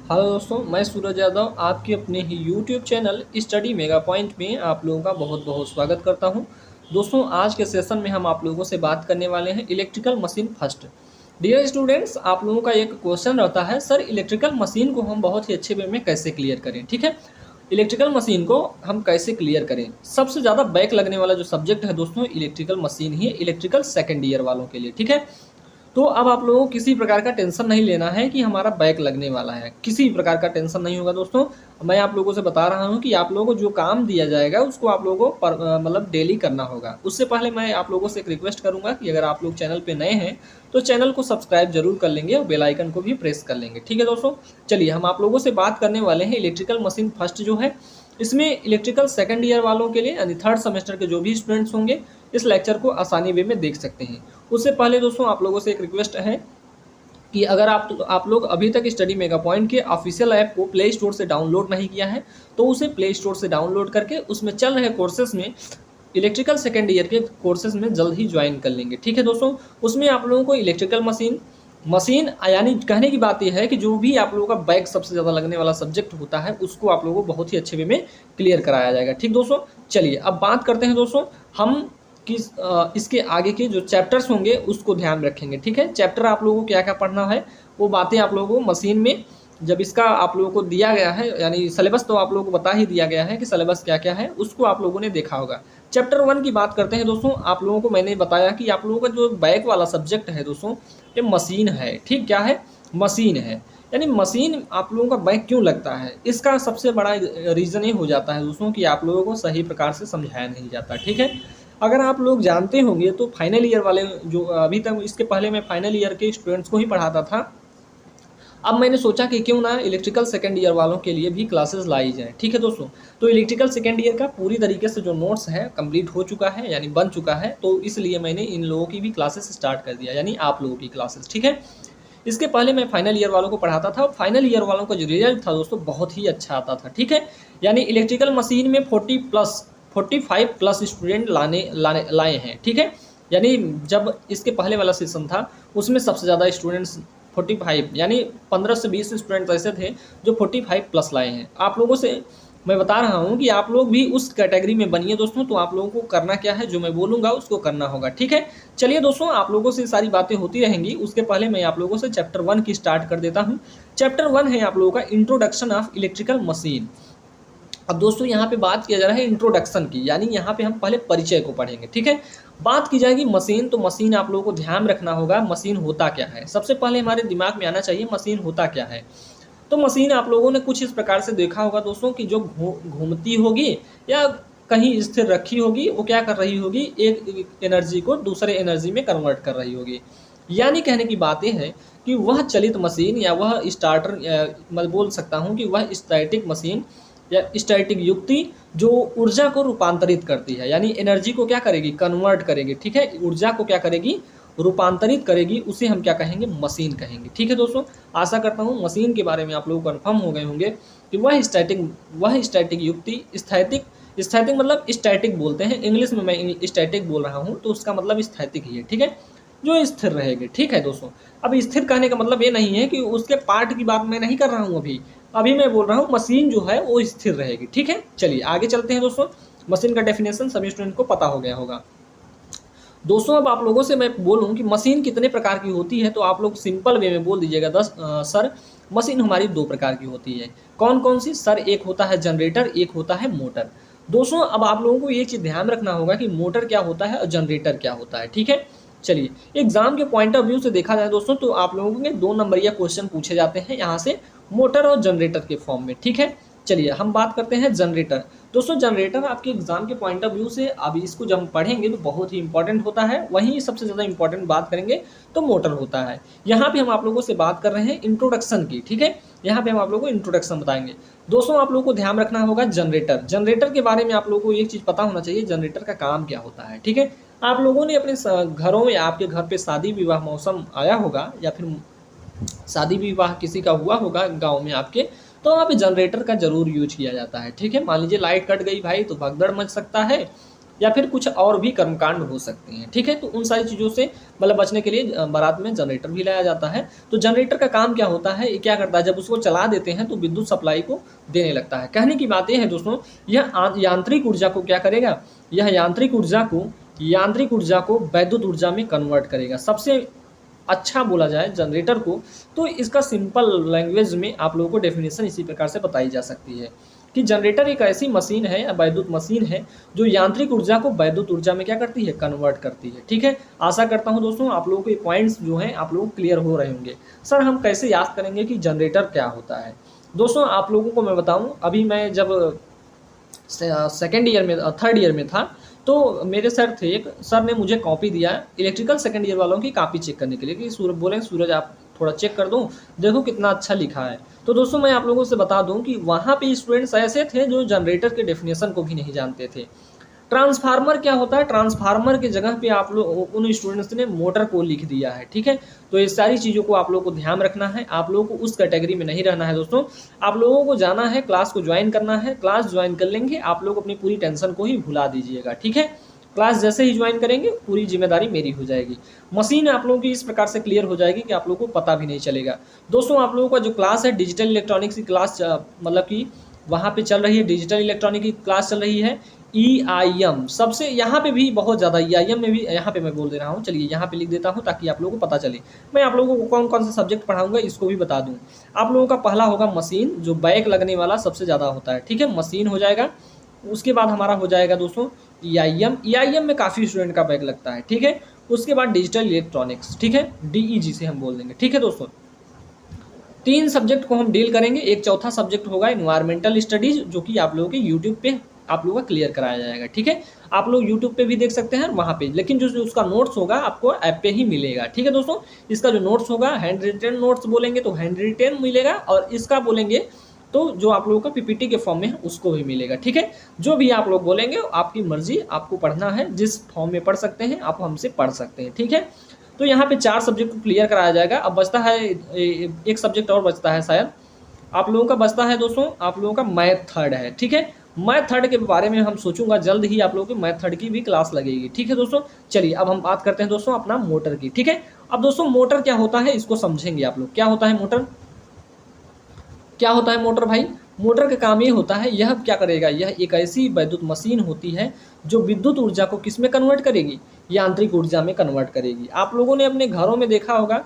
Hello दोस्तों, मैं सूरज यादव आपके अपने ही YouTube channel study mega point में आप लोगों का बहुत बहुत स्वागत करता हूं। दोस्तों, आज के सेशन में हम आप लोगों से बात करने वाले हैं electrical machine first. Dear students, आप लोगों का एक क्वेश्चन रहता है, सर इलेक्ट्रिकल मशीन को हम बहुत ही अच्छे वे में कैसे क्लियर करें। ठीक है, इलेक्ट्रिकल मशीन को हम कैसे क्लियर करें। सबसे ज़्यादा बैक लगने वाला जो सब्जेक्ट है दोस्तों, इलेक्ट्रिकल मशीन ही है, इलेक्ट्रिकल सेकेंड ईयर वालों के लिए। ठीक है, तो अब आप लोगों को किसी प्रकार का टेंशन नहीं लेना है कि हमारा बैक लगने वाला है, किसी प्रकार का टेंशन नहीं होगा दोस्तों। मैं आप लोगों से बता रहा हूं कि आप लोगों को जो काम दिया जाएगा उसको आप लोगों को मतलब डेली करना होगा। उससे पहले मैं आप लोगों से एक रिक्वेस्ट करूंगा कि अगर आप लोग चैनल पे नए हैं तो चैनल को सब्सक्राइब जरूर कर लेंगे और बेल आइकन को भी प्रेस कर लेंगे। ठीक है दोस्तों, चलिए हम आप लोगों से बात करने वाले हैं इलेक्ट्रिकल मशीन फर्स्ट जो है। इसमें इलेक्ट्रिकल सेकंड ईयर वालों के लिए यानी थर्ड सेमेस्टर के जो भी स्टूडेंट्स होंगे इस लेक्चर को आसानी वे में देख सकते हैं। उससे पहले दोस्तों आप लोगों से एक रिक्वेस्ट है कि अगर आप लोग अभी तक स्टडी मेगा पॉइंट के ऑफिशियल ऐप को प्ले स्टोर से डाउनलोड नहीं किया है तो उसे प्ले स्टोर से डाउनलोड करके उसमें चल रहे कोर्सेज में इलेक्ट्रिकल सेकेंड ईयर के कोर्सेज में जल्द ही ज्वाइन कर लेंगे। ठीक है दोस्तों, उसमें आप लोगों को इलेक्ट्रिकल मशीन मशीन यानी कहने की बात यह है कि जो भी आप लोगों का बैक सबसे ज़्यादा लगने वाला सब्जेक्ट होता है उसको आप लोगों को बहुत ही अच्छे वे में क्लियर कराया जाएगा। ठीक दोस्तों, चलिए अब बात करते हैं दोस्तों हम इसके आगे के जो चैप्टर्स होंगे उसको ध्यान रखेंगे। ठीक है, चैप्टर आप लोगों को क्या क्या पढ़ना है वो बातें आप लोगों को मशीन में जब इसका आप लोगों को दिया गया है, यानी सिलेबस तो आप लोगों को बता ही दिया गया है कि सिलेबस क्या क्या है, उसको आप लोगों ने देखा होगा। चैप्टर 1 की बात करते हैं दोस्तों। आप लोगों को मैंने बताया कि आप लोगों का जो बैक वाला सब्जेक्ट है दोस्तों ये मशीन है। ठीक, क्या है? मशीन है। यानी मशीन आप लोगों का बैक क्यों लगता है, इसका सबसे बड़ा रीज़न ये हो जाता है दोस्तों कि आप लोगों को सही प्रकार से समझाया नहीं जाता। ठीक है, अगर आप लोग जानते होंगे तो फाइनल ईयर वाले जो अभी तक इसके पहले मैं फाइनल ईयर के स्टूडेंट्स को ही पढ़ाता था, अब मैंने सोचा कि क्यों ना इलेक्ट्रिकल सेकेंड ईयर वालों के लिए भी क्लासेस लाई जाए। ठीक है दोस्तों, तो इलेक्ट्रिकल सेकेंड ईयर का पूरी तरीके से जो नोट्स है कंप्लीट हो चुका है, यानी बन चुका है, तो इसलिए मैंने इन लोगों की भी क्लासेस स्टार्ट कर दिया, यानी आप लोगों की क्लासेस। ठीक है, इसके पहले मैं फाइनल ईयर वालों को पढ़ाता था और फाइनल ईयर वालों का जो रिजल्ट था दोस्तों बहुत ही अच्छा आता था। ठीक है, यानी इलेक्ट्रिकल मशीन में 45+ स्टूडेंट लाए हैं। ठीक है, यानी जब इसके पहले वाला सेशन था उसमें सबसे ज़्यादा स्टूडेंट्स 45 यानी 15 से 20 स्टूडेंट्स ऐसे थे जो 45+ लाए हैं। आप लोगों से मैं बता रहा हूं कि आप लोग भी उस कैटेगरी में बनिए दोस्तों। तो आप लोगों को करना क्या है, जो मैं बोलूँगा उसको करना होगा। ठीक है, चलिए दोस्तों आप लोगों से सारी बातें होती रहेंगी। उसके पहले मैं आप लोगों से चैप्टर 1 की स्टार्ट कर देता हूँ। चैप्टर 1 है आप लोगों का इंट्रोडक्शन ऑफ इलेक्ट्रिकल मशीन। अब दोस्तों यहाँ पे बात किया जा रहा है इंट्रोडक्शन की, यानी यहाँ पे हम पहले परिचय को पढ़ेंगे। ठीक है, बात की जाएगी मशीन, तो मशीन आप लोगों को ध्यान रखना होगा मशीन होता क्या है। सबसे पहले हमारे दिमाग में आना चाहिए मशीन होता क्या है। तो मशीन आप लोगों ने कुछ इस प्रकार से देखा होगा दोस्तों कि जो घूमती होगी या कहीं स्थिर रखी होगी, वो क्या कर रही होगी, एक एनर्जी को दूसरे एनर्जी में कन्वर्ट कर रही होगी। यानी कहने की बात यह है कि वह चलित मशीन या वह स्टार्टर, मैं बोल सकता हूँ कि वह स्टैटिक मशीन या स्टैटिक युक्ति जो ऊर्जा को रूपांतरित करती है, यानी एनर्जी को क्या करेगी, कन्वर्ट करेगी। ठीक है, ऊर्जा को क्या करेगी, रूपांतरित करेगी, उसे हम क्या कहेंगे, मशीन कहेंगे। ठीक है दोस्तों, आशा करता हूँ मशीन के बारे में आप लोग कन्फर्म हो गए होंगे कि वह स्टैटिक युक्ति, स्थैतिक मतलब स्टैटिक बोलते हैं, इंग्लिश में मैं स्टैटिक बोल रहा हूँ तो उसका मतलब स्थैतिक ही है। ठीक है, जो स्थिर रहेगी। ठीक है दोस्तों, अब स्थिर कहने का मतलब ये नहीं है कि उसके पार्ट की बात मैं नहीं कर रहा हूँ, अभी मैं बोल रहा हूँ मशीन जो है वो स्थिर रहेगी। ठीक है, चलिए आगे चलते हैं दोस्तों। मशीन का डेफिनेशन सभी स्टूडेंट को पता हो गया होगा दोस्तों। अब आप लोगों से मैं बोलूं कि मशीन कितने प्रकार की होती है तो आप लोग सिंपल वे में बोल दीजिएगा सर मशीन हमारी 2 प्रकार की होती है। कौन कौन सी सर? एक होता है जनरेटर, एक होता है मोटर। दोस्तों अब आप लोगों को ये चीज़ ध्यान रखना होगा कि मोटर क्या होता है और जनरेटर क्या होता है। ठीक है, चलिए एग्जाम के पॉइंट ऑफ व्यू से देखा जाए दोस्तों तो आप लोगों के 2 नंबरिया क्वेश्चन पूछे जाते हैं यहाँ से मोटर और जनरेटर के फॉर्म में। ठीक है, चलिए हम बात करते हैं जनरेटर। दोस्तों जनरेटर आपके एग्जाम के पॉइंट ऑफ व्यू से अब इसको जब हम पढ़ेंगे तो बहुत ही इंपॉर्टेंट होता है। वहीं सबसे ज़्यादा इंपॉर्टेंट बात करेंगे तो मोटर होता है। यहाँ पे हम आप लोगों से बात कर रहे हैं इंट्रोडक्शन की। ठीक है, यहाँ पे हम आप लोगों को इंट्रोडक्शन बताएंगे। दोस्तों आप लोगों को ध्यान रखना होगा जनरेटर के बारे में आप लोगों को एक चीज़ पता होना चाहिए, जनरेटर का काम क्या होता है। ठीक है, आप लोगों ने अपने घरों में, आपके घर पे शादी विवाह मौसम आया होगा या फिर शादी विवाह किसी का हुआ होगा गांव में आपके, तो वहाँ पे जनरेटर का जरूर यूज किया जाता है। ठीक है, मान लीजिए लाइट कट गई भाई तो भगदड़ मच सकता है, या फिर कुछ और भी कर्मकांड हो सकते हैं। ठीक है, तो उन सारी चीज़ों से मतलब बचने के लिए बारात में जनरेटर भी लाया जाता है। तो जनरेटर का काम क्या होता है, ये क्या करता है, जब उसको चला देते हैं तो विद्युत सप्लाई को देने लगता है। कहने की बात यह है दोस्तों, यह यांत्रिक ऊर्जा को क्या करेगा, यह यांत्रिक ऊर्जा को वैद्युत ऊर्जा में कन्वर्ट करेगा। सबसे अच्छा बोला जाए जनरेटर को, तो इसका सिंपल लैंग्वेज में आप लोगों को डेफिनेशन इसी प्रकार से बताई जा सकती है कि जनरेटर एक ऐसी मशीन है, वैद्युत मशीन है, जो यांत्रिक ऊर्जा को वैद्युत ऊर्जा में क्या करती है, कन्वर्ट करती है। ठीक है, आशा करता हूं दोस्तों आप लोगों को ये पॉइंट्स जो हैं आप लोगों को क्लियर हो रहे होंगे। सर हम कैसे याद करेंगे कि जनरेटर क्या होता है। दोस्तों आप लोगों को मैं बताऊं, अभी मैं जब सेकेंड ईयर में, थर्ड ईयर में था, तो मेरे सर थे, एक सर ने मुझे कॉपी दिया इलेक्ट्रिकल सेकंड ईयर वालों की कॉपी चेक करने के लिए कि सूरज बोले, सूरज आप थोड़ा चेक कर दो, देखो कितना अच्छा लिखा है। तो दोस्तों मैं आप लोगों से बता दूं कि वहाँ पे स्टूडेंट्स ऐसे थे जो जनरेटर के डेफिनेशन को भी नहीं जानते थे। ट्रांसफार्मर क्या होता है, ट्रांसफार्मर की जगह पे आप लोग उन स्टूडेंट्स ने मोटर को लिख दिया है। ठीक है, तो ये सारी चीज़ों को आप लोगों को ध्यान रखना है, आप लोगों को उस कैटेगरी में नहीं रहना है दोस्तों। आप लोगों को जाना है, क्लास को ज्वाइन करना है, क्लास ज्वाइन कर लेंगे आप लोग अपनी पूरी टेंशन को ही भुला दीजिएगा। ठीक है, क्लास जैसे ही ज्वाइन करेंगे पूरी जिम्मेदारी मेरी हो जाएगी। मशीन आप लोगों की इस प्रकार से क्लियर हो जाएगी कि आप लोगों को पता भी नहीं चलेगा। दोस्तों आप लोगों का जो क्लास है डिजिटल इलेक्ट्रॉनिक्स की क्लास, मतलब कि वहाँ पे चल रही है, डिजिटल इलेक्ट्रॉनिक की क्लास चल रही है। EIM सबसे यहाँ पे भी बहुत ज़्यादा, EIM में भी यहाँ पे मैं बोल दे रहा हूँ, चलिए यहाँ पे लिख देता हूँ ताकि आप लोगों को पता चले। मैं आप लोगों को कौन कौन से सब्जेक्ट पढ़ाऊंगा इसको भी बता दूँ। आप लोगों का पहला होगा मशीन, जो बैक लगने वाला सबसे ज़्यादा होता है। ठीक है, मशीन हो जाएगा। उसके बाद हमारा हो जाएगा दोस्तों EIM में काफ़ी स्टूडेंट का बैक लगता है। ठीक है, उसके बाद डिजिटल इलेक्ट्रॉनिक्स, ठीक है, DEG से हम बोल देंगे। ठीक है दोस्तों, 3 सब्जेक्ट को हम डील करेंगे। एक चौथा सब्जेक्ट होगा इन्वायरमेंटल स्टडीज, जो कि आप लोगों के यूट्यूब पे आप लोगों का क्लियर कराया जाएगा। ठीक है, आप लोग यूट्यूब पे भी देख सकते हैं वहाँ पे, लेकिन जो उसका नोट्स होगा आपको ऐप पे ही मिलेगा। ठीक है दोस्तों, इसका जो नोट्स होगा हैंड रिटेन नोट्स बोलेंगे तो हैंड रिटेन मिलेगा, और इसका बोलेंगे तो जो आप लोगों का PPT के फॉर्म में है उसको भी मिलेगा। ठीक है, जो भी आप लोग बोलेंगे आपकी मर्जी, आपको पढ़ना है, जिस फॉर्म में पढ़ सकते हैं आप हमसे पढ़ सकते हैं। ठीक है, तो यहाँ पे 4 सब्जेक्ट को क्लियर कराया जाएगा। अब बचता है एक सब्जेक्ट और बचता है, शायद आप लोगों का बचता है दोस्तों, आप लोगों का मैथ थर्ड है। ठीक है, मैथ थर्ड के बारे में हम सोचूंगा जल्द ही आप लोगों की मैथ थर्ड की भी क्लास लगेगी। ठीक है दोस्तों, चलिए अब हम बात करते हैं दोस्तों अपना मोटर की। ठीक है, अब दोस्तों मोटर क्या होता है इसको समझेंगे आप लोग। क्या होता है मोटर, क्या होता है मोटर भाई, मोटर का काम ये होता है, यह क्या करेगा, यह एक ऐसी वैद्युत मशीन होती है जो विद्युत ऊर्जा को किस में कन्वर्ट करेगी, यांत्रिक ऊर्जा में कन्वर्ट करेगी। आप लोगों ने अपने घरों में देखा होगा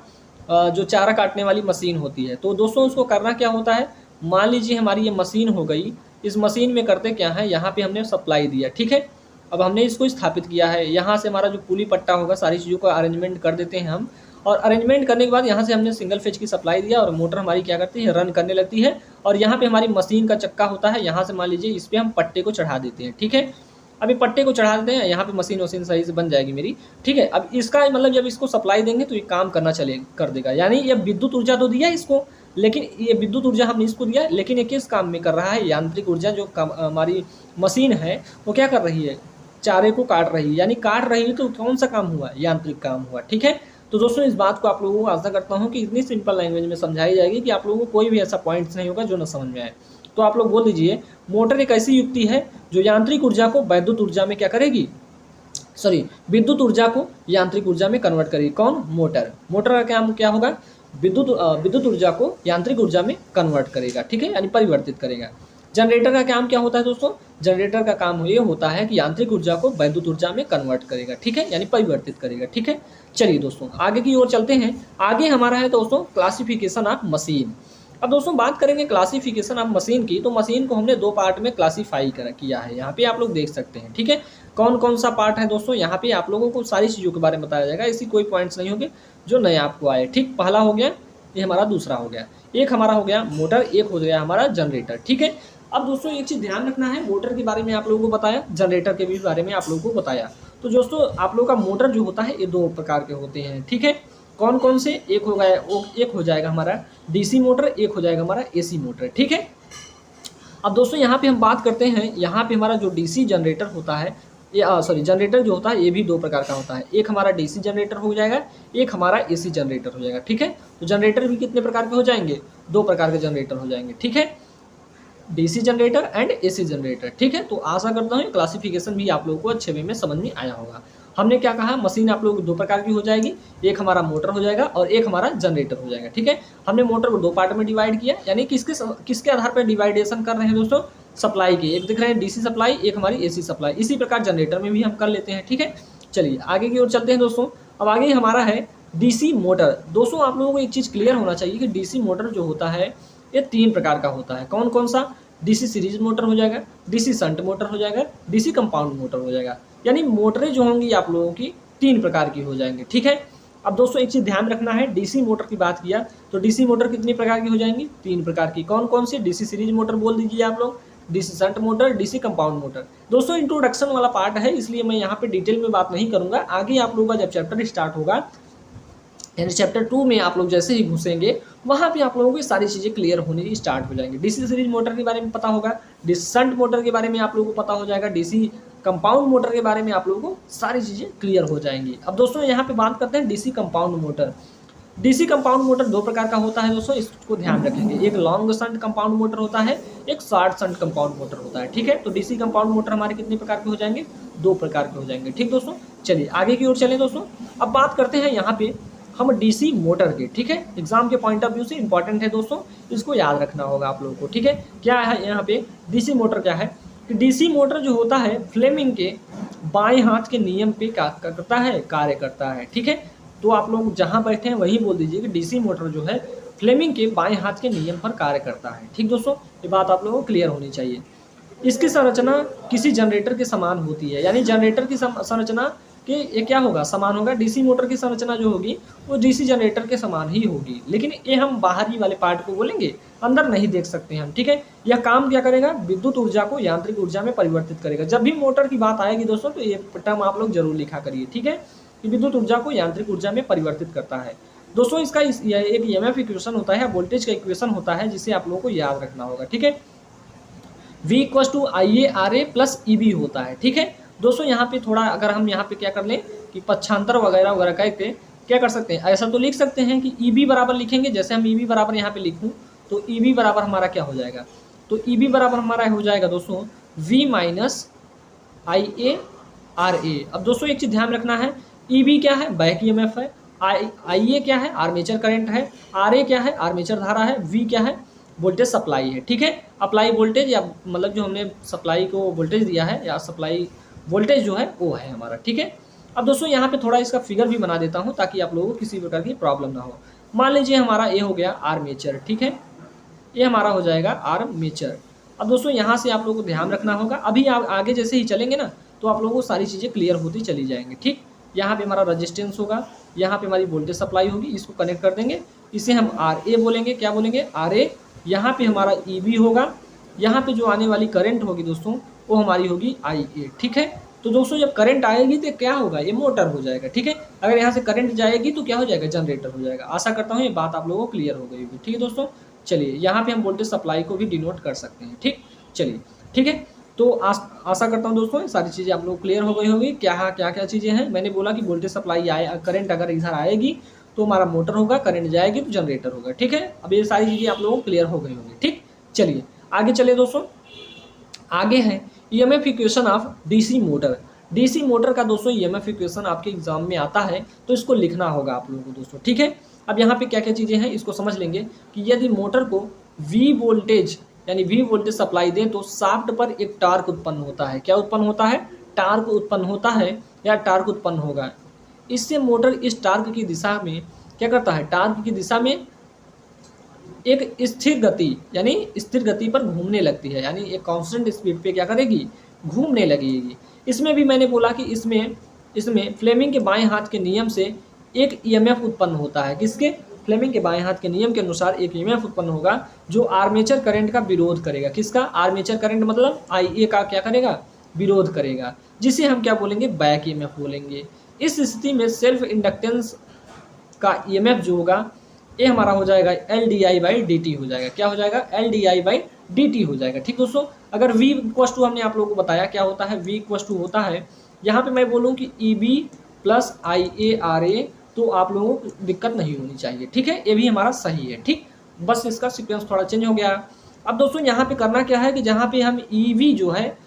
जो चारा काटने वाली मशीन होती है, तो दोस्तों उसको करना क्या होता है, मान लीजिए हमारी ये मशीन हो गई, इस मशीन में करते क्या है, यहाँ पे हमने सप्लाई दिया। ठीक है, अब हमने इसको स्थापित किया है, यहाँ से हमारा जो पुली पट्टा होगा सारी चीज़ों का अरेंजमेंट कर देते हैं हम, और अरेंजमेंट करने के बाद यहाँ से हमने सिंगल फेज की सप्लाई दिया और मोटर हमारी क्या करती है, रन करने लगती है। और यहाँ पे हमारी मशीन का चक्का होता है, यहाँ से मान लीजिए इस पर हम पट्टे को चढ़ा देते हैं। ठीक है, अभी पट्टे को चढ़ा देते हैं, यहाँ पे मशीन वशीन सही से बन जाएगी मेरी। ठीक है, अब इसका मतलब जब इसको सप्लाई देंगे तो ये काम करना कर देगा, यानी ये विद्युत ऊर्जा तो दिया इसको, लेकिन ये विद्युत ऊर्जा हमने इसको दिया, लेकिन ये किस काम में कर रहा है, यांत्रिक ऊर्जा जो हमारी मशीन है वो क्या कर रही है, चारे को काट रही है, यानी काट रही है, तो कौन सा काम हुआ, यांत्रिक काम हुआ। ठीक है, तो दोस्तों इस बात को आप लोगों को आशा करता हूँ कि इतनी सिंपल लैंग्वेज में समझाई जाएगी कि आप लोगों को कोई भी ऐसा पॉइंट्स नहीं होगा जो न समझ में आए। तो आप लोग बोल दीजिए, मोटर एक ऐसी युक्ति है जो यांत्रिक ऊर्जा को वैद्युत ऊर्जा में क्या करेगी, विद्युत ऊर्जा को यांत्रिक ऊर्जा में कन्वर्ट करेगी। कौन, मोटर। मोटर का काम क्या होगा, विद्युत ऊर्जा को यांत्रिक ऊर्जा में कन्वर्ट करेगा। ठीक है, यानी परिवर्तित करेगा। जनरेटर का काम क्या होता है दोस्तों, जनरेटर का काम ये होता है कि यांत्रिक ऊर्जा को वैद्युत ऊर्जा में कन्वर्ट करेगा। ठीक है, यानी परिवर्तित करेगा। ठीक है, चलिए दोस्तों आगे की ओर चलते हैं। आगे हमारा है दोस्तों क्लासिफिकेशन ऑफ मशीन। अब दोस्तों बात करेंगे क्लासिफिकेशन ऑफ मशीन की, तो मशीन को हमने 2 पार्ट में क्लासीफाई किया है, यहाँ पे आप लोग देख सकते हैं। ठीक है, कौन कौन सा पार्ट है दोस्तों, यहाँ पे आप लोगों को सारी चीज़ों के बारे में बताया जाएगा, ऐसी कोई पॉइंट्स नहीं होंगे जो नए आपको आए। ठीक, पहला हो गया, ये हमारा दूसरा हो गया, एक हमारा हो गया मोटर, एक हो गया हमारा जनरेटर। ठीक है, अब दोस्तों एक चीज़ ध्यान रखना है, मोटर के बारे में आप लोगों को बताया, जनरेटर के भी बारे में आप लोगों को बताया। तो दोस्तों आप लोगों का मोटर जो होता है ये 2 प्रकार के होते हैं। ठीक है, कौन कौन से, एक हो जाएगा हमारा DC मोटर, एक हो जाएगा हमारा AC मोटर। ठीक है, अब दोस्तों यहाँ पे हम बात करते हैं, यहाँ पे हमारा जो DC जनरेटर होता है, जनरेटर जो होता है ये भी 2 प्रकार का होता है। एक हमारा DC जनरेटर हो जाएगा, एक हमारा AC जनरेटर हो जाएगा। ठीक है, तो जनरेटर भी कितने प्रकार के हो जाएंगे, 2 प्रकार के जनरेटर हो जाएंगे। ठीक है, DC generator and AC generator. ठीक है, तो आशा करता हूँ क्लासिफिकेशन भी आप लोगों को अच्छे वे में समझ में आया होगा। हमने क्या कहा, मशीन आप लोगों को दो प्रकार की हो जाएगी, एक हमारा मोटर हो जाएगा और एक हमारा जनरेटर हो जाएगा। ठीक है, हमने मोटर को दो पार्ट में डिवाइड किया, यानी किसके आधार पर डिवाइडेशन कर रहे हैं दोस्तों, सप्लाई के। एक दिख रहे हैं डीसी सप्लाई, एक हमारी एसी सप्लाई। इसी प्रकार जनरेटर में भी हम कर लेते हैं। ठीक है, चलिए आगे की ओर चलते हैं दोस्तों। अब आगे हमारा है डीसी मोटर। दोस्तों आप लोगों को एक चीज़ क्लियर होना चाहिए कि डीसी मोटर जो होता है ये तीन प्रकार का होता है। कौन कौन सा, डीसी सीरीज मोटर हो जाएगा, डीसी शंट मोटर हो जाएगा, डीसी कंपाउंड मोटर हो जाएगा। यानी मोटरें जो होंगी आप लोगों की तीन प्रकार की हो जाएंगी। ठीक है, अब दोस्तों एक चीज़ ध्यान रखना है, डीसी मोटर की बात किया तो डीसी मोटर कितनी प्रकार की हो जाएंगी, तीन प्रकार की। कौन कौन सी, डीसी सीरीज मोटर बोल दीजिए आप लोग, DC shunt motor, DC compound motor. दोस्तों इंट्रोडक्शन वाला पार्ट है, इसलिए मैं यहाँ पे डिटेल में बात नहीं करूँगा। आगे आप लोगों का जब चैप्टर स्टार्ट होगा, यानी चैप्टर 2 में आप लोग जैसे ही घुसेंगे वहाँ पे आप लोगों को सारी चीज़ें क्लियर होनी स्टार्ट हो जाएंगी। डीसी सीरीज मोटर के बारे में पता होगा, डीसी शंट मोटर के बारे में आप लोगों को पता हो जाएगा, डीसी कंपाउंड मोटर के बारे में आप लोगों को सारी चीज़ें क्लियर हो जाएंगी। अब दोस्तों यहाँ पे बात करते हैं DC compound motor. DC compound motor दो प्रकार का होता है दोस्तों, इसको ध्यान रखेंगे। एक लॉन्ग शंट कंपाउंड मोटर होता है, एक शॉर्ट शंट कंपाउंड मोटर होता है। ठीक है, तो डीसी कंपाउंड मोटर हमारे कितने प्रकार के हो जाएंगे, दो प्रकार के हो जाएंगे। ठीक दोस्तों, चलिए आगे की ओर चलें दोस्तों। अब बात करते हैं यहाँ पे हम डीसी मोटर के। ठीक है, एग्जाम के पॉइंट ऑफ व्यू से इंपॉर्टेंट है दोस्तों, इसको याद रखना होगा आप लोगों को। ठीक है, क्या है यहाँ पे डीसी मोटर, क्या है कि डीसी मोटर जो होता है फ्लेमिंग के बाएं हाथ के नियम पे क्या करता है, कार्य करता है। ठीक है, तो आप लोग जहाँ बैठे हैं वहीं बोल दीजिए कि डीसी मोटर जो है फ्लेमिंग के बाएं हाथ के नियम पर कार्य करता है। ठीक दोस्तों, ये बात आप लोगों को क्लियर होनी चाहिए। इसकी संरचना किसी जनरेटर के समान होती है, यानी जनरेटर की संरचना कि ये क्या होगा, समान होगा। डीसी मोटर की संरचना जो होगी वो डीसी जनरेटर के समान ही होगी, लेकिन ये हम बाहरी वाले पार्ट को बोलेंगे, अंदर नहीं देख सकते हम। ठीक है, यह काम क्या करेगा, विद्युत ऊर्जा को यांत्रिक ऊर्जा में परिवर्तित करेगा। जब भी मोटर की बात आएगी दोस्तों तो ये टर्म आप लोग जरूर लिखा करिए। ठीक है, कि विद्युत ऊर्जा को यांत्रिक ऊर्जा में परिवर्तित करता है। दोस्तों इसका एक ईएमएफ इक्वेशन होता है, वोल्टेज का इक्वेशन होता है, जिसे आप लोगों को याद रखना होगा। ठीक है, V = IA/RA + EB होता है। ठीक है दोस्तों, यहाँ पे थोड़ा अगर हम यहाँ पे क्या कर लें कि पक्षांतर वगैरह वगैरह करके क्या कर सकते हैं, ऐसा तो लिख सकते हैं कि EB बराबर लिखेंगे। जैसे हम EB बराबर यहाँ पे लिखूँ तो EB बराबर हमारा क्या हो जाएगा, तो EB बराबर हमारा हो जाएगा दोस्तों V - IA/RA। अब दोस्तों एक चीज़ ध्यान रखना है, EB क्या है, बैक ईएमएफ है, IA क्या है, आर्मेचर करंट है, RA क्या है, आर्मेचर धारा है, V क्या है, वोल्टेज सप्लाई है। ठीक है, अप्लाई वोल्टेज या मतलब जो हमने सप्लाई को वोल्टेज दिया है या सप्लाई वोल्टेज जो है वो है हमारा। ठीक है, अब दोस्तों यहाँ पे थोड़ा इसका फिगर भी बना देता हूँ ताकि आप लोगों को किसी प्रकार की प्रॉब्लम ना हो। मान लीजिए हमारा ये हो गया आर्मेचर। ठीक है, ये हमारा हो जाएगा आर्मेचर। अब दोस्तों यहाँ से आप लोगों को ध्यान रखना होगा, अभी आप आगे जैसे ही चलेंगे ना तो आप लोगों को सारी चीज़ें क्लियर होती चली जाएंगी। ठीक, यहाँ पे हमारा रजिस्टेंस होगा, यहाँ पे हमारी वोल्टेज सप्लाई होगी, इसको कनेक्ट कर देंगे, इसे हम RA बोलेंगे। क्या बोलेंगे, RA। यहाँ पे हमारा EB होगा, यहाँ पे जो आने वाली करंट होगी दोस्तों वो हमारी होगी IA। ठीक है, तो दोस्तों जब करंट आएगी तो क्या होगा, ये मोटर हो जाएगा। ठीक है, अगर यहाँ से करंट जाएगी तो क्या हो जाएगा, जनरेटर हो जाएगा। आशा करता हूँ ये बात आप लोगों को क्लियर हो गई होगी। ठीक है दोस्तों, चलिए यहाँ पे हम वोल्टेज सप्लाई को भी डिनोट कर सकते हैं। ठीक, चलिए ठीक है, तो आशा करता हूँ दोस्तों सारी चीज़ें आप लोग क्लियर हो गई होगी। क्या क्या चीज़ें हैं, मैंने बोला कि वोल्टेज सप्लाई आए, करंट अगर इधर आएगी तो हमारा मोटर होगा, करंट जाएगी तो जनरेटर होगा। ठीक है, अब ये सारी चीज़ें आप लोगों को क्लियर हो गई होगी। ठीक, चलिए आगे चले दोस्तों। आगे है EMF equation of DC motor. DC motor का दोस्तों ईएमएफ इक्वेशन आपके एग्जाम में आता है तो इसको लिखना होगा आप लोगों को दोस्तों। ठीक है, अब यहाँ पे क्या क्या चीज़ें हैं इसको समझ लेंगे कि यदि मोटर को V वोल्टेज यानी V वोल्टेज सप्लाई दें तो शाफ्ट पर एक टार्क उत्पन्न होता है। क्या उत्पन्न होता है, टार्क उत्पन्न होता है या टार्क उत्पन्न होगा। इससे मोटर इस टार्क की दिशा में क्या करता है, टार्क की दिशा में एक स्थिर गति यानी स्थिर गति पर घूमने लगती है, यानी एक कांस्टेंट स्पीड पे क्या करेगी, घूमने लगेगी। इसमें भी मैंने बोला कि इसमें फ्लेमिंग के बाएं हाथ के नियम से एक ईएमएफ उत्पन्न होता है। किसके, फ्लेमिंग के बाएं हाथ के नियम के अनुसार एक ईएमएफ उत्पन्न होगा जो आर्मेचर करंट का विरोध करेगा। किसका, आर्मेचर करंट मतलब IA का क्या करेगा, विरोध करेगा, जिसे हम क्या बोलेंगे, बैक ईएमएफ बोलेंगे। इस स्थिति में सेल्फ इंडक्टेंस का ईएमएफ जो होगा ये हमारा हो जाएगा LDI/dt हो जाएगा। क्या हो जाएगा, LDI/dt हो जाएगा। ठीक दोस्तों, अगर V = हमने आप लोगों को बताया क्या होता है, V = होता है, यहाँ पे मैं बोलूँ कि EB + IA/RA तो आप लोगों को दिक्कत नहीं होनी चाहिए। ठीक है, ये भी हमारा सही है। ठीक, बस इसका सीक्वेंस थोड़ा चेंज हो गया। अब दोस्तों यहाँ पे करना क्या है कि जहाँ पे हम ईवी जो है,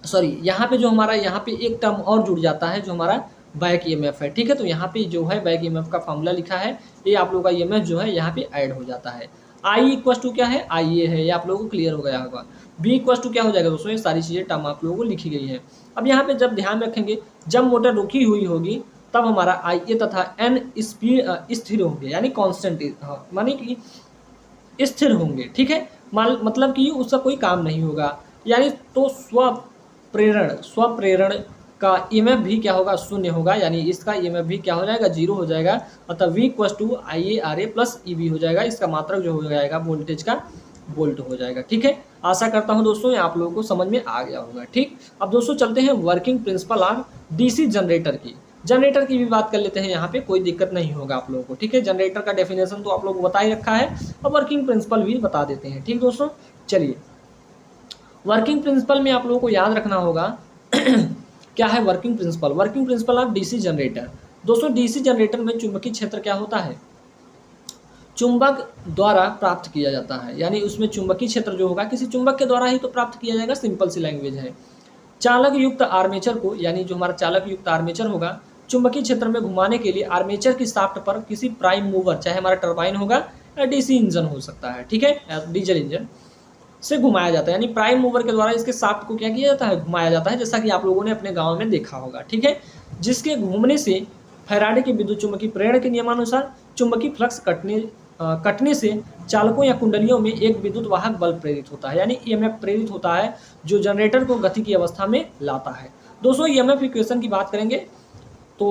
सॉरी यहाँ पे जो हमारा यहाँ पे एक टर्म और जुड़ जाता है जो हमारा बैक ईएमएफ है, ठीक है। तो यहाँ पे जो है बैक ईएमएफ का फॉर्मूला लिखा है, ये आप लोगों का ईएमएफ जो है यहाँ पे ऐड हो जाता है। आई इक्वल टू क्या है, आई ए है, ये आप लोगों को क्लियर हो गया होगा। बी इक्वल टू क्या हो जाएगा दोस्तों, ये सारी चीज़ें टर्म आप लोगों को लिखी गई है। अब यहाँ पे जब ध्यान रखेंगे, जब मोटर रुकी हुई होगी तब हमारा आई ए तथा एन स्पीड स्थिर होंगे, यानी कॉन्स्टेंट, मानी कि स्थिर होंगे, ठीक है। मतलब कि उसका कोई काम नहीं होगा, यानी तो स्वप्रेरण का ईएमएफ भी क्या होगा, शून्य होगा, यानी इसका ईएमएफ भी क्या हो जाएगा, जीरो हो जाएगा। अतः V equal to I A R A plus E B हो जाएगा। इसका मात्रक जो हो जाएगा वोल्टेज का वोल्ट हो जाएगा, ठीक है। आशा करता हूं दोस्तों ये आप लोगों को समझ में आ गया होगा, ठीक। अब दोस्तों चलते हैं working principle on DC generator की। जनरेटर की भी बात कर लेते हैं, यहाँ पे कोई दिक्कत नहीं होगा आप लोगों को, ठीक है। जनरेटर का डेफिनेशन तो आप लोगों को बता ही रखा है, अब वर्किंग प्रिंसिपल भी बता देते हैं, ठीक दोस्तों। चलिए, वर्किंग प्रिंसिपल में आप लोगों को याद रखना होगा क्या है working principle. Working principle of DC generator. दोस्तों डीसी जनरेटर में चुंबकीय क्षेत्र क्या होता है, चुंबक द्वारा प्राप्त किया जाता है, यानी उसमें चुंबकीय क्षेत्र जो होगा किसी चुंबक के द्वारा ही तो प्राप्त किया जाएगा, सिंपल सी लैंग्वेज है। चालक युक्त आर्मेचर को, यानी जो हमारा चालक युक्त आर्मेचर होगा, चुंबकीय क्षेत्र में घुमाने के लिए आर्मेचर की शाफ्ट पर किसी प्राइम मूवर, चाहे हमारा टरबाइन होगा या डीसी इंजन हो सकता है, ठीक है, डीजल इंजन से घुमाया जाता है, यानी प्राइम मूवर के द्वारा इसके शाफ्ट को क्या किया जाता है, घुमाया जाता है, जैसा कि आप लोगों ने अपने गांव में देखा होगा, ठीक है। जिसके घूमने से फैराडे के विद्युत चुंबकीय प्रेरण के नियमानुसार चुंबकीय फ्लक्स कटने से चालकों या कुंडलियों में एक विद्युत वाहक बल प्रेरित होता है, यानी ईएमएफ प्रेरित होता है, जो जनरेटर को गति की अवस्था में लाता है। दोस्तों ईएमएफ इक्वेशन की बात करेंगे तो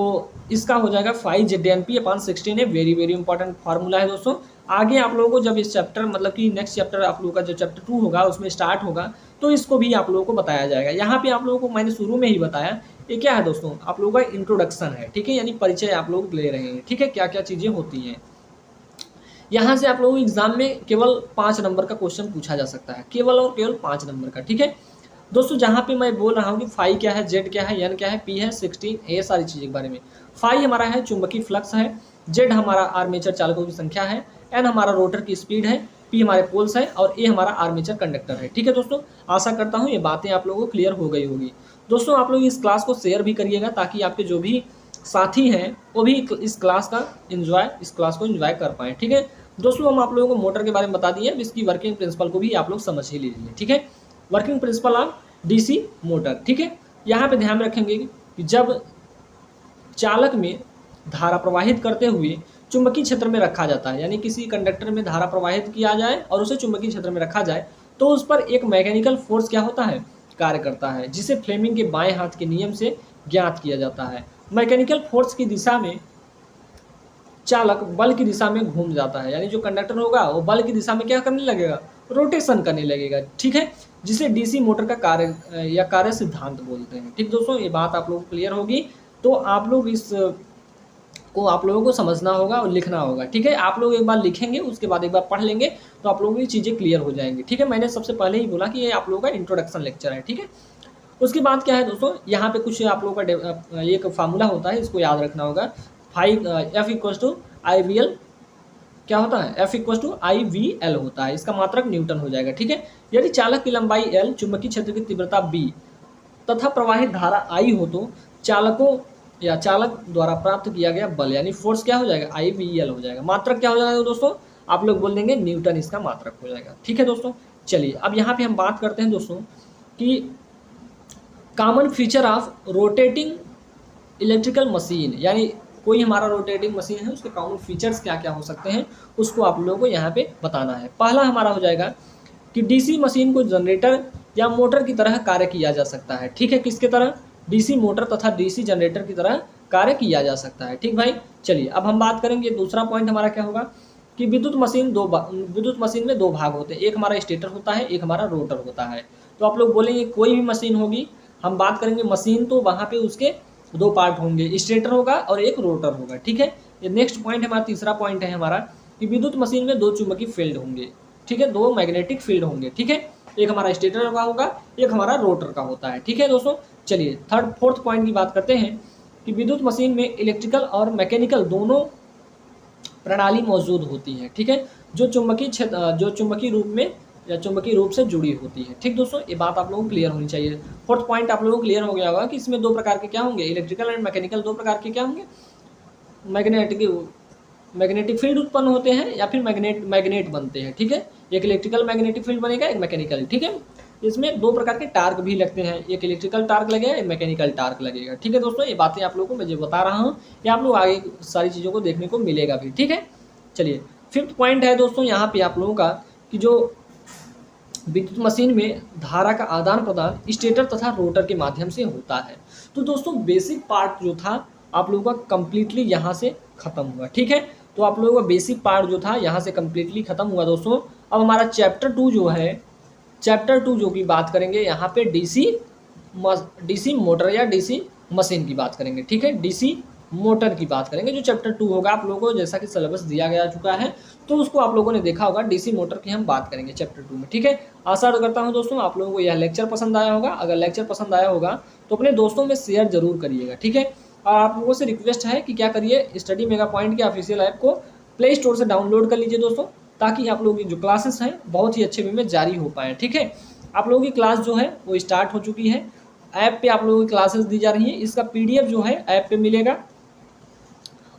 इसका हो जाएगा 5ZNP/16 है, वेरी वेरी इंपॉर्टेंट फार्मूला है दोस्तों। आगे आप लोगों को जब इस चैप्टर, मतलब कि नेक्स्ट चैप्टर आप लोगों का जो चैप्टर 2 होगा उसमें स्टार्ट होगा, तो इसको भी आप लोगों को बताया जाएगा। यहाँ पे आप लोगों को मैंने शुरू में ही बताया, ये क्या है दोस्तों, आप लोगों का इंट्रोडक्शन है, ठीक है, यानी परिचय आप लोग ले रहे हैं, ठीक है, क्या क्या चीज़ें होती हैं। यहाँ से आप लोगों को एग्जाम में केवल 5 नंबर का क्वेश्चन पूछा जा सकता है, केवल और केवल 5 नंबर का, ठीक है दोस्तों। जहाँ पे मैं बोल रहा हूँ कि फाई क्या है, जेड क्या है, एन क्या है, पी है 16, ये सारी चीज़ के बारे में। फाई हमारा है चुंबकीय फ्लक्स है, जेड हमारा आर्मेचर चालकों की संख्या है, एन हमारा रोटर की स्पीड है, पी हमारे पोल्स है और ए हमारा आर्मेचर कंडक्टर है, ठीक है दोस्तों। आशा करता हूँ ये बातें आप लोगों को क्लियर हो गई होगी। दोस्तों आप लोग इस क्लास को शेयर भी करिएगा, ताकि आपके जो भी साथी हैं वो भी इस क्लास को एंजॉय कर पाएँ, ठीक है दोस्तों। हम आप लोगों को मोटर के बारे में बता दिए, इसकी वर्किंग प्रिंसिपल को भी आप लोग समझ ही लीजिए, ठीक है। Working principle of DC motor, ठीक है। यहाँ पे ध्यान रखेंगे कि जब चालक में धारा प्रवाहित करते हुए चुंबकीय क्षेत्र में रखा जाता है, यानी किसी कंडक्टर में धारा प्रवाहित किया जाए और उसे चुंबकीय क्षेत्र में रखा जाए, तो उस पर एक मैकेनिकल फोर्स क्या होता है, कार्य करता है, जिसे फ्लेमिंग के बाएं हाथ के नियम से ज्ञात किया जाता है। मैकेनिकल फोर्स की दिशा में चालक बल की दिशा में घूम जाता है, यानी जो कंडक्टर होगा वो बल की दिशा में क्या करने लगेगा, रोटेशन करने लगेगा, ठीक है, जिसे डीसी मोटर का कार्य या कार्य सिद्धांत बोलते हैं, ठीक दोस्तों। ये बात आप लोगों को क्लियर होगी, तो आप लोग इस को आप लोगों को समझना होगा और लिखना होगा, ठीक है। आप लोग एक बार लिखेंगे, उसके बाद एक बार पढ़ लेंगे, तो आप लोगों को ये चीज़ें क्लियर हो जाएंगी, ठीक है। मैंने सबसे पहले ही बोला कि ये आप लोगों का इंट्रोडक्शन लेक्चर है, ठीक है। उसके बाद क्या है दोस्तों, यहाँ पे कुछ आप लोगों का एक फार्मूला होता है, इसको याद रखना होगा। F equals to I V L क्या होता है, F equals to I V L होता है, इसका मात्रक न्यूटन हो जाएगा, ठीक है। यदि चालक की लंबाई L, चुंबकीय क्षेत्र की तीव्रता B तथा प्रवाहित धारा I हो, तो चालक द्वारा प्राप्त किया गया बल यानी फोर्स क्या हो जाएगा, आई वी एल हो जाएगा। मात्रक क्या हो जाएगा दोस्तों, आप लोग बोल देंगे न्यूटन, इसका मात्रक हो जाएगा, ठीक है दोस्तों। चलिए अब यहाँ पे हम बात करते हैं दोस्तों कि common feature of rotating electrical machine, यानी कोई हमारा रोटेटिंग मशीन है उसके कॉमन फीचर्स क्या क्या हो सकते हैं, उसको आप लोगों को यहाँ पे बताना है। पहला हमारा हो जाएगा कि डीसी मशीन को जनरेटर या मोटर की तरह कार्य किया जा सकता है, ठीक है, किसके तरह, डीसी मोटर तथा डीसी जनरेटर की तरह कार्य किया जा सकता है, ठीक भाई। चलिए अब हम बात करेंगे, दूसरा पॉइंट हमारा क्या होगा कि विद्युत मशीन में दो भाग होते हैं, एक हमारा स्टेटर होता है, एक हमारा रोटर होता है। तो आप लोग बोलेंगे कोई भी मशीन होगी, हम बात करेंगे मशीन, तो वहाँ पे उसके 2 पार्ट होंगे, स्टेटर होगा और एक रोटर होगा, ठीक है। ये नेक्स्ट पॉइंट हमारा तीसरा पॉइंट है हमारा कि विद्युत मशीन में 2 चुंबकीय फील्ड होंगे, ठीक है, 2 मैग्नेटिक फील्ड होंगे, ठीक है, एक हमारा स्टेटर का होगा, एक हमारा रोटर का होता है, ठीक है दोस्तों। चलिए फोर्थ पॉइंट की बात करते हैं कि विद्युत मशीन में इलेक्ट्रिकल और मैकेनिकल दोनों प्रणाली मौजूद होती है, ठीक है, जो चुंबकीय रूप में या चुंबकीय रूप से जुड़ी होती है। ठीक दोस्तों, ये बात आप लोगों को क्लियर होनी चाहिए। फोर्थ पॉइंट आप लोगों को क्लियर हो गया होगा कि इसमें दो प्रकार के क्या होंगे, इलेक्ट्रिकल एंड मैकेनिकल, दो प्रकार के क्या होंगे, मैग्नेटिक फील्ड उत्पन्न होते हैं या फिर मैग्नेट बनते हैं। ठीक है, एक इलेक्ट्रिकल मैग्नेटिक फील्ड बनेगा, एक मैकेनिकल। ठीक है, इसमें दो प्रकार के टार्क भी लगते हैं, एक इलेक्ट्रिकल टार्क लगेगा, एक मैकेनिकल टार्क लगेगा। ठीक है दोस्तों, ये बातें आप लोगों को मैं जो बता रहा हूँ ये आप लोग आगे सारी चीज़ों को देखने को मिलेगा भी। ठीक है, चलिए फिफ्थ पॉइंट है दोस्तों यहाँ पे आप लोगों का कि जो विद्युत मशीन में धारा का आदान प्रदान स्टेटर तथा रोटर के माध्यम से होता है। तो दोस्तों बेसिक पार्ट जो था आप लोगों का कंप्लीटली यहाँ से खत्म हुआ। ठीक है, तो आप लोगों का बेसिक पार्ट जो था यहाँ से कंप्लीटली खत्म हुआ दोस्तों। अब हमारा चैप्टर 2 जो है, चैप्टर 2 जो की बात करेंगे यहाँ पे डीसी मोटर या डीसी मशीन की बात करेंगे। ठीक है, डीसी मोटर की बात करेंगे जो चैप्टर 2 होगा आप लोगों को, जैसा कि सिलेबस दिया गया चुका है तो उसको आप लोगों ने देखा होगा। डीसी मोटर की हम बात करेंगे चैप्टर 2 में। ठीक है, आशा करता हूं दोस्तों आप लोगों को यह लेक्चर पसंद आया होगा। अगर लेक्चर पसंद आया होगा तो अपने दोस्तों में शेयर जरूर करिएगा। ठीक है, और आप लोगों से रिक्वेस्ट है कि क्या करिए, स्टडी मेगा पॉइंट के ऑफिशियल ऐप को प्ले स्टोर से डाउनलोड कर लीजिए दोस्तों, ताकि आप लोगों की जो क्लासेस हैं बहुत ही अच्छे वे में जारी हो पाएँ। ठीक है, आप लोगों की क्लास जो है वो स्टार्ट हो चुकी है, ऐप पे आप लोगों की क्लासेस दी जा रही है। इसका पीडीएफ जो है ऐप पे मिलेगा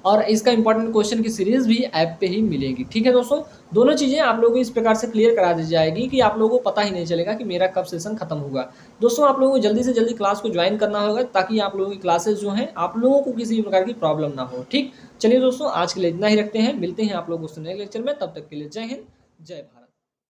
और इसका इंपॉर्टेंट क्वेश्चन की सीरीज भी ऐप पे ही मिलेगी। ठीक है दोस्तों, दोनों चीज़ें आप लोगों को इस प्रकार से क्लियर करा दी जाएगी कि आप लोगों को पता ही नहीं चलेगा कि मेरा कब सेशन खत्म होगा। दोस्तों आप लोगों को जल्दी से जल्दी क्लास को ज्वाइन करना होगा ताकि आप लोगों की क्लासेस जो हैं आप लोगों को किसी भी प्रकार की प्रॉब्लम ना हो। ठीक, चलिए दोस्तों आज के लिए इतना ही रखते हैं, मिलते हैं आप लोगों को नेक्स्ट लेक्चर में, तब तक के लिए जय हिंद जय भारत।